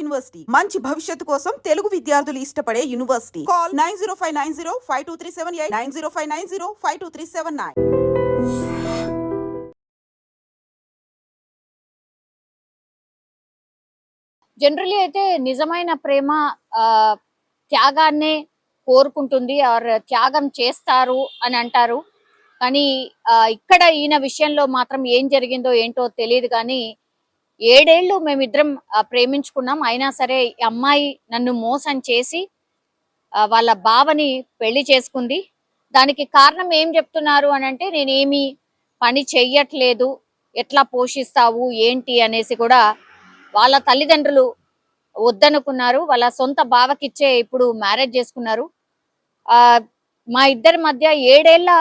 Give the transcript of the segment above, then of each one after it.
University మంచి భవిష్యత్తు కోసం తెలుగు విద్యార్థులు ఇష్టపడే యూనివర్సిటీ. కాల్ 9059052378 9059052379. జనరల్లీ అయితే నిజమైన ప్రేమ త్యాగాన్నే కోరుకుంటుంది ఆర్ త్యాగం చేస్తారు అని అంటారు. కానీ ఇక్కడ ఈయన విషయంలో మాత్రం ఏం జరిగిందో ఏంటో తెలియదు. కానీ 7 ఏళ్ళు మేమిద్దరం ప్రేమించుకున్నాం. అయినా సరే ఈ అమ్మాయి నన్ను మోసం చేసి వాళ్ళ బావని పెళ్లి చేసుకుంది. దానికి కారణం ఏం చెప్తున్నారు అని అంటే, నేనేమి పని చెయ్యట్లేదు, ఎట్లా పోషిస్తావు ఏంటి అనేసి కూడా వాళ్ళ తల్లిదండ్రులు వద్దనుకున్నారు. వాళ్ళ సొంత బావకిచ్చే ఇప్పుడు మ్యారేజ్ చేసుకున్నారు. మా ఇద్దరి మధ్య 7 ఏళ్ల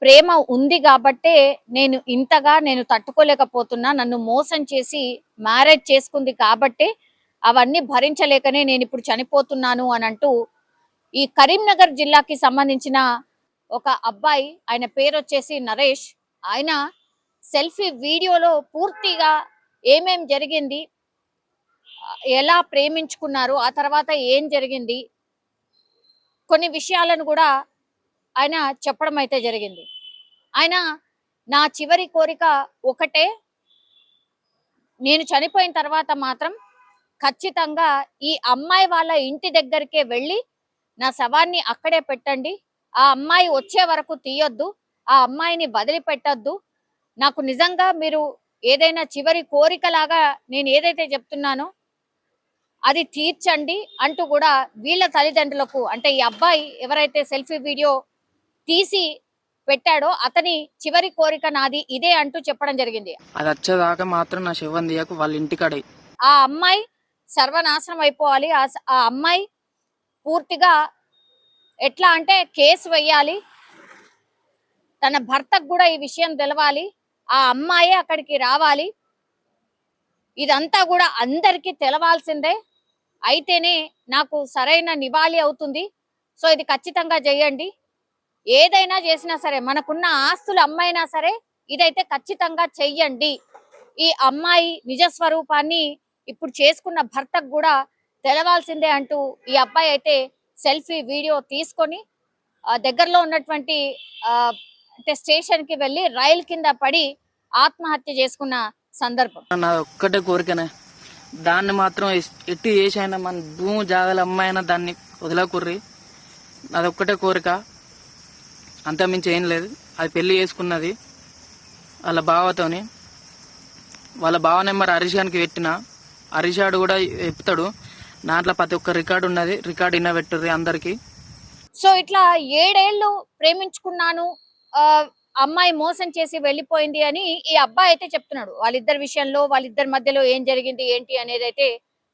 ప్రేమ ఉంది కాబట్టే నేను తట్టుకోలేకపోతున్నా. నన్ను మోసం చేసి మ్యారేజ్ చేసుకుంది కాబట్టే అవన్నీ భరించలేకనే నేను ఇప్పుడు చనిపోతున్నాను అని అంటూ ఈ కరీంనగర్ జిల్లాకి సంబంధించిన ఒక అబ్బాయి, ఆయన పేరు వచ్చేసి నరేష్, ఆయన సెల్ఫీ వీడియోలో పూర్తిగా ఏమేం జరిగింది, ఎలా ప్రేమించుకున్నారు, ఆ తర్వాత ఏం జరిగింది, కొన్ని విషయాలను కూడా ఆయన చెప్పడం అయితే జరిగింది. ఆయన నా చివరి కోరిక ఒకటే, నేను చనిపోయిన తర్వాత మాత్రం ఖచ్చితంగా ఈ అమ్మాయి వాళ్ళ ఇంటి దగ్గరికే వెళ్ళి నా శవాన్ని అక్కడే పెట్టండి, ఆ అమ్మాయి వచ్చే వరకు తీయొద్దు, ఆ అమ్మాయిని వదిలిపెట్టొద్దు, నాకు నిజంగా మీరు ఏదైనా చివరి కోరికలాగా నేను ఏదైతే చెప్తున్నానో అది తీర్చండి అంటూ కూడా వీళ్ళ తల్లిదండ్రులకు, అంటే ఈ అబ్బాయి ఎవరైతే సెల్ఫీ వీడియో తీసి పెట్టాడో అతని చివరి కోరిక నాది ఇదే అంటూ చెప్పడం జరిగింది. అది వచ్చేదాకా మాత్రం నా శవం తీయకు, వాళ్ళ ఇంటికాడే. ఆ అమ్మాయి సర్వనాశనం అయిపోవాలి. ఆ అమ్మాయి పూర్తిగా ఎట్లా అంటే కేసు వేయాలి, తన భర్తకు కూడా ఈ విషయం తెలవాలి, ఆ అమ్మాయి అక్కడికి రావాలి, ఇదంతా కూడా అందరికీ తెలవాల్సిందే, అయితేనే నాకు సరైన నివాళి అవుతుంది. సో ఇది ఖచ్చితంగా చేయండి, ఏదైనా చేసినా సరే, మనకున్న ఆస్తులు అమ్మైనా సరే ఇదైతే ఖచ్చితంగా చెయ్యండి, ఈ అమ్మాయి నిజ స్వరూపాన్ని ఇప్పుడు చేసుకున్న భర్తకు కూడా తెలవాల్సిందే అంటూ ఈ అబ్బాయి అయితే సెల్ఫీ వీడియో తీసుకొని దగ్గరలో ఉన్నటువంటి అంటే స్టేషన్ కి వెళ్ళి రైలు కింద పడి ఆత్మహత్య చేసుకున్న సందర్భం. నా ఒక్కటే కోరికనే, దాన్ని మాత్రం ఎట్టి చేసైనా మన భూమి జాగాల అమ్మాయినా దాన్ని వదలకుర్రి, నాది ఒక్కటే కోరిక, అంతమించి ఏం లేదు. అది పెళ్లి చేసుకున్నది వాళ్ళ బావతోని, వాళ్ళ బావ నెంబర్ హరీషానికి పెట్టిన, హరీషాడు కూడా చెప్తాడు, దాంట్లో ప్రతి ఒక్క రికార్డు ఉన్నది, రికార్డు ఇన్న పెట్టుర్రి అందరికి. సో ఇట్లా 7 ఏళ్ళు ప్రేమించుకున్నాను, అమ్మాయి మోసం చేసి వెళ్ళిపోయింది అని ఈ అబ్బాయి అయితే చెప్తున్నాడు. వాళ్ళిద్దరి విషయంలో, వాళ్ళిద్దరి మధ్యలో ఏం జరిగింది ఏంటి అనేది అయితే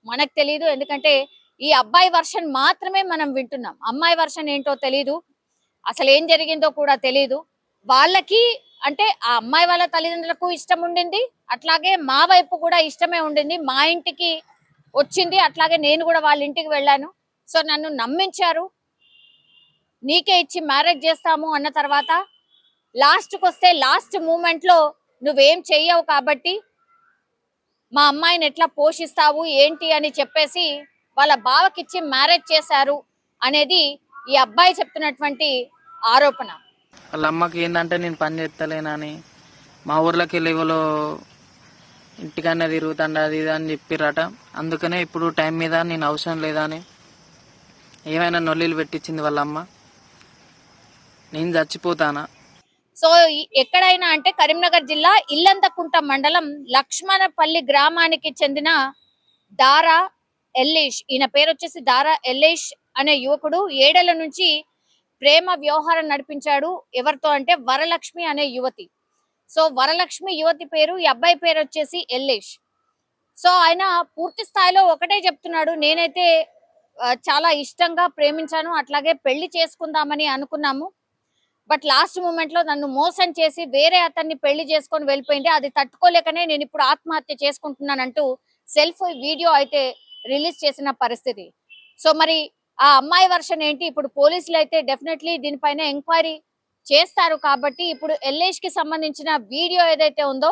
మనకు తెలియదు. ఎందుకంటే ఈ అబ్బాయి వర్షన్ మాత్రమే మనం వింటున్నాం, అమ్మాయి వర్షన్ ఏంటో తెలీదు, అసలు ఏం జరిగిందో కూడా తెలీదు. వాళ్ళకి అంటే ఆ అమ్మాయి వాళ్ళ తల్లిదండ్రులకు ఇష్టం ఉండింది, అట్లాగే మా వైపు కూడా ఇష్టమే ఉండింది, మా ఇంటికి వచ్చింది, అట్లాగే నేను కూడా వాళ్ళ ఇంటికి వెళ్ళాను. సో నన్ను నమ్మించారు, నీకే ఇచ్చి మ్యారేజ్ చేస్తాము అన్న తర్వాత లాస్ట్కి వస్తే లాస్ట్ మూమెంట్ లో నువ్వేం చెయ్యవు కాబట్టి మా అమ్మాయిని ఎట్లా పోషిస్తావు ఏంటి అని చెప్పేసి వాళ్ళ బావకిచ్చి మ్యారేజ్ చేశారు అనేది ఈ అబ్బాయి చెప్తున్నటువంటి ఆరోపణ. వాళ్ళ అమ్మకి ఏంటంటే నేను పని చేస్తలేనని, మా ఊర్లోకి వెళ్ళి ఎవరో ఇంటికన్నా తిరుగుతాండ అది ఇది అని చెప్పిరట. అందుకనే ఇప్పుడు టైం మీద నేను అవసరం లేదా అని ఏమైనా నొల్లీలు పెట్టించింది వాళ్ళ అమ్మ, నేను చచ్చిపోతానా. సో ఎక్కడైనా అంటే కరీంనగర్ జిల్లా ఇల్లంతకుంట మండలం లక్ష్మణపల్లి గ్రామానికి చెందిన దారా ఎల్లేష్, ఈయన పేరు వచ్చేసి దారా ఎల్లేష్ అనే యువకుడు 7 ఏళ్ల నుంచి ప్రేమ వ్యవహారం నడిపించాడు. ఎవరితో అంటే వరలక్ష్మి అనే యువతి. సో వరలక్ష్మి యువతి పేరు, ఈ అబ్బాయి పేరు వచ్చేసి ఎల్లేష్. సో ఆయన పూర్తి స్థాయిలో ఒకటే చెప్తున్నాడు, నేనైతే చాలా ఇష్టంగా ప్రేమించాను, అట్లాగే పెళ్లి చేసుకుందామని అనుకున్నాము, బట్ లాస్ట్ మూమెంట్ లో నన్ను మోసం చేసి వేరే అతన్ని పెళ్లి చేసుకొని వెళ్ళిపోయింది, అది తట్టుకోలేకనే నేను ఇప్పుడు ఆత్మహత్య చేసుకుంటున్నానంటూ సెల్ఫ్ వీడియో అయితే రిలీజ్ చేసిన పరిస్థితి. సో మరి ఆ అమ్మాయి వర్షన్ ఏంటి, ఇప్పుడు పోలీసులు అయితే డెఫినెట్లీ దీనిపైన ఎంక్వైరీ చేస్తారు. కాబట్టి ఇప్పుడు ఎల్లేష్ కి సంబంధించిన వీడియో ఏదైతే ఉందో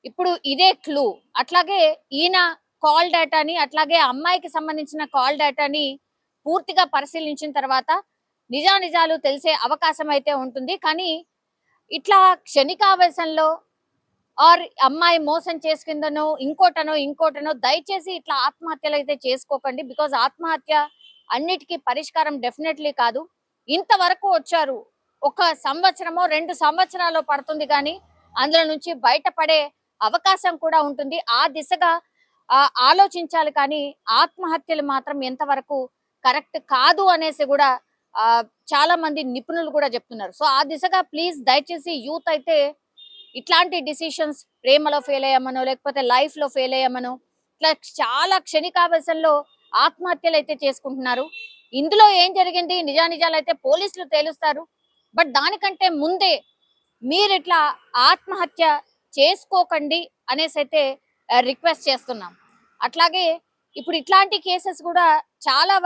ఇప్పుడు ఇదే క్లూ. అట్లాగే ఈయన కాల్ డేటాని అట్లాగే అమ్మాయికి సంబంధించిన కాల్ డేటాని పూర్తిగా పరిశీలించిన తర్వాత నిజానిజాలు తెలిసే అవకాశం అయితే ఉంటుంది. కానీ ఇట్లా క్షణికావేశంలో ఆర్ అమ్మాయి మోసం చేసుకుందనో ఇంకోటనో దయచేసి ఇట్లా ఆత్మహత్యలు అయితే చేసుకోకండి. బికాజ్ ఆత్మహత్య అన్నిటికీ పరిష్కారం డెఫినెట్లీ కాదు. ఇంతవరకు వచ్చారు, 1 సంవత్సరమో 2 సంవత్సరాలు పడుతుంది, కానీ అందులో నుంచి బయటపడే అవకాశం కూడా ఉంటుంది. ఆ దిశగా ఆలోచించాలి, కానీ ఆత్మహత్యలు మాత్రం ఎంతవరకు కరెక్ట్ కాదు అనేసి కూడా చాలా మంది నిపుణులు కూడా చెప్తున్నారు. సో ఆ దిశగా ప్లీజ్ దయచేసి యూత్ అయితే ఇట్లాంటి డిసిషన్స్, ప్రేమలో ఫెయిల్ అయ్యామనో లేకపోతే లైఫ్ లో ఫెయిల్ అయ్యామనో ఇట్లా చాలా క్షణికావేశంలో ఆత్మహత్యలు అయితే చేసుకుంటున్నారు. ఇందులో ఏం జరిగింది నిజానిజాలు అయితే పోలీసులు తేలుస్తారు. బట్ దానికంటే ముందే మీరు ఇట్లా ఆత్మహత్య చేసుకోకండి అనేసి అయితే రిక్వెస్ట్ చేస్తున్నాం. అట్లాగే ఇప్పుడు ఇట్లాంటి కేసెస్ కూడా చాలా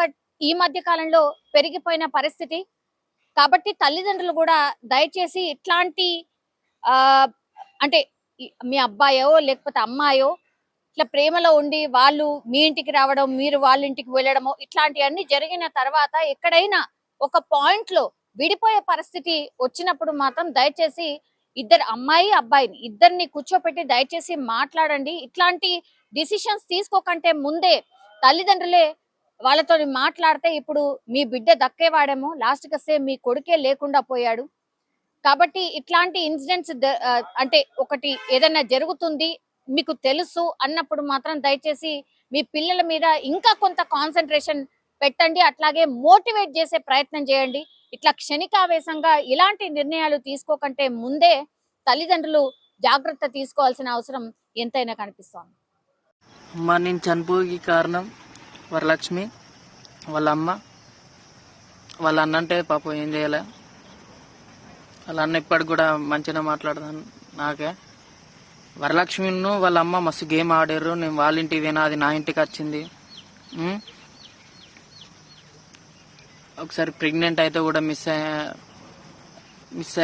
ఈ మధ్య కాలంలో పెరిగిపోయిన పరిస్థితి కాబట్టి తల్లిదండ్రులు కూడా దయచేసి ఇట్లాంటి అంటే మీ అబ్బాయో లేకపోతే అమ్మాయో ఇట్లా ప్రేమలో ఉండి వాళ్ళు మీ ఇంటికి రావడం, మీరు వాళ్ళ ఇంటికి వెళ్ళడమో ఇట్లాంటివన్నీ జరిగిన తర్వాత ఎక్కడైనా ఒక పాయింట్ లో విడిపోయే పరిస్థితి వచ్చినప్పుడు మాత్రం దయచేసి అమ్మాయి అబ్బాయిని ఇద్దరిని కూర్చోపెట్టి దయచేసి మాట్లాడండి. ఇట్లాంటి డిసిషన్స్ తీసుకోకంటే ముందే తల్లిదండ్రులే వాళ్ళతో మాట్లాడితే ఇప్పుడు మీ బిడ్డ దక్కేవాడేమో, లాస్ట్ కి వస్తే మీ కొడుకే లేకుండా పోయాడు. కాబట్టి ఇట్లాంటి ఇన్సిడెంట్స్ అంటే ఒకటి ఏదైనా జరుగుతుంది మీకు తెలుసు అన్నప్పుడు మాత్రం దయచేసి మీ పిల్లల మీద ఇంకా కొంత కాన్సన్ట్రేషన్ పెట్టండి. అట్లాగే మోటివేట్ చేసే ప్రయత్నం చేయండి. ఇట్లా క్షణికావేశంగా ఇలాంటి నిర్ణయాలు తీసుకోకంటే ముందే తల్లిదండ్రులు జాగ్రత్త తీసుకోవాల్సిన అవసరం ఎంతైనా కనిపిస్తోంది. అమ్మ నేను చనిపోయి కారణం వరలక్ష్మి, వాళ్ళ అమ్మ, వాళ్ళ అన్న అంటే పాపం ఏం చేయలే. వాళ్ళ అన్న ఇప్పటికి కూడా మంచిగా మాట్లాడతాను. నాకే వరలక్ష్మిను వాళ్ళ అమ్మ మస్తు గేమ్ ఆడారు. నేను వాళ్ళ ఇంటికి పోయినా, అది నా ఇంటికి వచ్చింది. ఒకసారి ప్రెగ్నెంట్ అయితే కూడా మిస్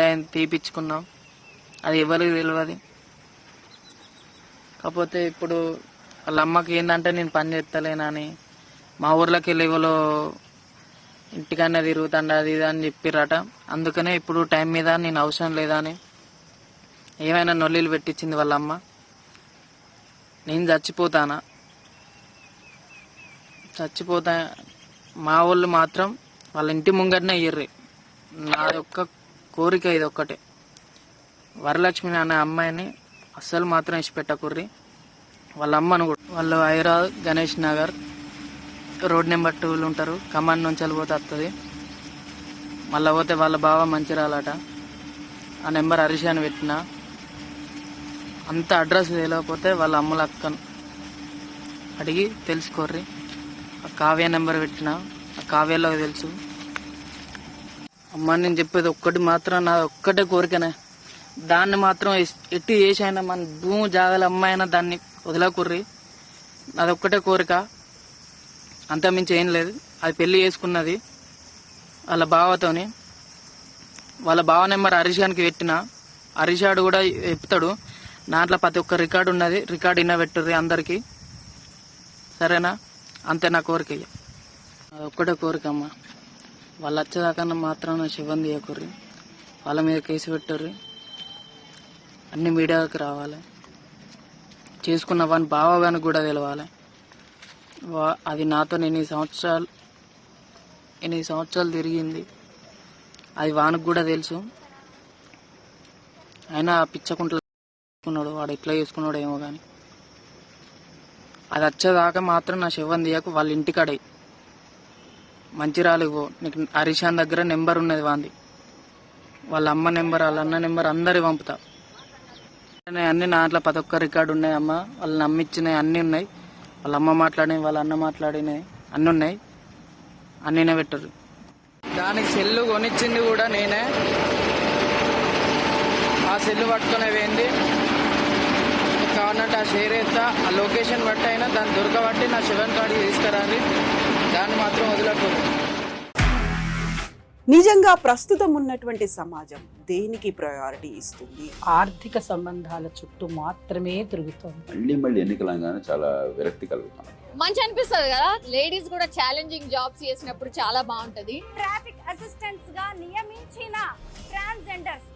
అయ్యి తీపిచ్చుకున్నాం. అది ఎవరికి తెలియదు. కాకపోతే ఇప్పుడు వాళ్ళ అమ్మకి ఏంటంటే నేను పని చేస్తలేనని మా ఊర్లోకి వెళ్ళి ఎవరో ఇంటికన్నా తిరుగుతాండ అది ఇది అని చెప్పిరట. అందుకనే ఇప్పుడు టైం మీద నేను అవసరం లేదా అని ఏమైనా నొల్లీలు పెట్టించింది వాళ్ళ అమ్మ. నేను చచ్చిపోతా మా వాళ్ళు మాత్రం వాళ్ళ ఇంటి ముంగటనే ఇయ్యర్రి. నా యొక్క కోరిక ఇది ఒక్కటే, వరలక్ష్మి అనే అమ్మాయిని అస్సలు మాత్రం ఇచ్చిపెట్టకుర్రి. వాళ్ళ అమ్మను కూడా వాళ్ళు హైదరాబాద్ గణేష్ నగర్ రోడ్ నెంబర్ 2 ఉంటారు. కమాండ్ నుంచి వెళ్ళిపోతే వస్తుంది. మళ్ళీ పోతే వాళ్ళ బావ మంచిరాలట. ఆ నెంబర్ హరీష్ అని పెట్టిన అంత అడ్రస్ తెలియకపోతే వాళ్ళ అమ్మల అక్కను అడిగి తెలుసుకోర్రి. ఆ కావ్య నెంబర్ పెట్టిన, ఆ కావ్యలో తెలుసు. అమ్మ నేను చెప్పేది ఒక్కటి మాత్రం, నా ఒక్కటే కోరికనే, దాన్ని మాత్రం ఎట్టి చేసైనా మన భూమి జాగాల అమ్మాయినా దాన్ని వదలకుర్రి. అదొక్కటే కోరిక, అంతమించి ఏం లేదు. అది పెళ్లి చేసుకున్నది వాళ్ళ బావతోని. వాళ్ళ బావ నెంబర్ హరీషానికి పెట్టిన, హరీషాడు కూడా చెప్తాడు. దాంట్లో ప్రతి ఒక్క రికార్డు ఉన్నది. రికార్డు ఇన్న పెట్టుర్రి అందరికి, సరేనా? అంతే నా కోరిక. అదొక్కటే కోరిక అమ్మ. వాళ్ళు వచ్చేదాకా మాత్రం నా శివం తీయకుర్రి. వాళ్ళ మీద కేసు పెట్టుర్రి. అన్ని మీడియాకి రావాలి. చేసుకున్న వాని బావగానికి కూడా తెలవాలి. అది నాతో ఎన్ని సంవత్సరాలు తిరిగింది, అది వానికి కూడా తెలుసు. అయినా పిచ్చకుంటున్నాడు వాడు, ఎట్లా చేసుకున్నాడు ఏమో కానీ. అది వచ్చేదాకా మాత్రం నా శివం తీయకు. వాళ్ళ ఇంటికాడే మంచిరాలికి పో. నీకు హరీషాన్ దగ్గర నెంబర్ ఉన్నది వాంది, వాళ్ళ అమ్మ నెంబర్, వాళ్ళ అన్న నెంబర్ అందరి పంపుతా. అన్ని దాంట్లో ప్రతి ఒక్క రికార్డు ఉన్నాయి అమ్మ. వాళ్ళు నమ్మిచ్చినాయి అన్నీ ఉన్నాయి. వాళ్ళ అమ్మ మాట్లాడినాయి, వాళ్ళ అన్న మాట్లాడినాయి అన్నీ ఉన్నాయి. అన్నీనే పెట్టరు. దానికి సెల్లు కొనిచ్చింది కూడా నేనే. ఆ సెల్లు పట్టుకునే పోయింది. కావాలంటే ఆ షేర్ ఎత్తా, ఆ లొకేషన్ బట్టి అయినా దాన్ని దొరకబట్టి నా శివన్ కాడికి తీసుకురాలి. దాన్ని మాత్రం వదలకూడదు. నిజంగా ప్రస్తుతం ఉన్నటువంటి సమాజం దేనికి ప్రయారిటీ ఇస్తుంది? ఆర్థిక సంబంధాల చుట్టూ మాత్రమే తిరుగుతోంది. మళ్ళీ ఎన్నికలంగానే చాలా విరక్తి కలుగుతాం. మంచి అనిపిస్తుంది కదా, లేడీస్ కూడా ఛాలెంజింగ్ జాబ్స్ చేసినప్పుడు చాలా బాగుంటది. ట్రాఫిక్ అసిస్టెంట్స్ గా నియమించిన ట్రాన్స్జెండర్స్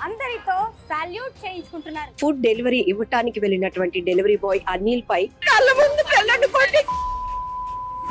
అందరితో సాల్యూట్ చేయించుకుంటున్నారు. ఫుడ్ డెలివరీ ఇవ్వటానికి వెళ్ళినటువంటి డెలివరీ బాయ్ అనిల్ పై కళ్ళ ముందు పెళ్ళండి